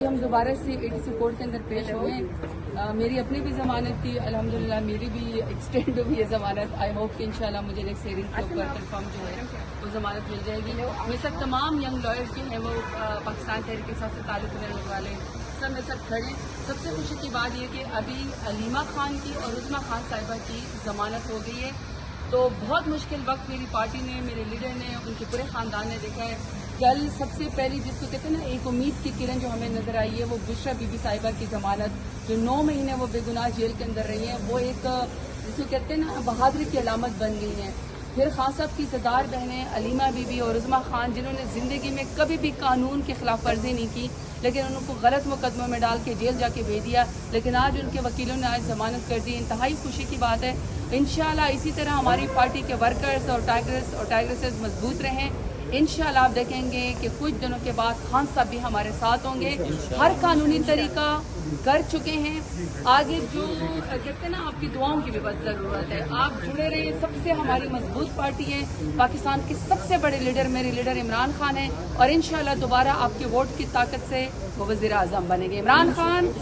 हम दोबारा से एटीसी कोर्ट के अंदर पेश हुए हैं। मेरी अपनी भी जमानत थी, अल्हम्दुलिल्लाह मेरी भी एक्सटेंड हुई है जमानत। आई होप कि इंशाल्लाह मुझे नेक्स्ट हियरिंग के ऊपर कंफर्म जो है वो जमानत मिल जाएगी। मेरे साथ तमाम यंग लॉयर्स जो हैं वो पाकिस्तान तहरीक के साथ ताल्लुक़ रखने वाले सब मेरे साथ खड़े। सबसे खुशी की बात यह कि अभी अलीमा खान की और उज़मा खान साहिबा की जमानत हो गई है। तो बहुत मुश्किल वक्त मेरी पार्टी ने, मेरे लीडर ने, उनके पूरे ख़ानदान ने देखा है। कल सबसे पहली जिसको कहते हैं ना एक उम्मीद की किरण जो हमें नजर आई है वो बुशरा बीबी साहिबा की जमानत, जो 9 महीने वो बेगुनाह जेल के अंदर रही है, वो एक जिसको कहते हैं ना बहादुरी की अलामत बन गई है। फिर खान साहब की सदार बहनें अलीमा बीबी और उज़मा खान, जिन्होंने ज़िंदगी में कभी भी कानून के खिलाफ वर्जी नहीं की, लेकिन उनको गलत मुकदमों में डाल के जेल जाके भेज दिया, लेकिन आज उनके वकीलों ने आज जमानत कर दी। इंतहाई खुशी की बात है। इंशाल्लाह इसी तरह हमारी पार्टी के वर्कर्स और टाइग्रेसेस मजबूत रहें। इंशाल्लाह आप देखेंगे कि कुछ दिनों के बाद खान साहब भी हमारे साथ होंगे। हर कानूनी तरीका कर चुके हैं। आगे जो कहते हैं ना आपकी दुआओं की भी बस ज़रूरत है। आप जुड़े रहे। सबसे हमारी मजबूत पार्टी है। पाकिस्तान के सबसे बड़े लीडर मेरे लीडर इमरान खान हैं और इंशाल्लाह दोबारा आपके वोट की ताकत से वो वज़ीर आज़म बनेंगे। इमरान खान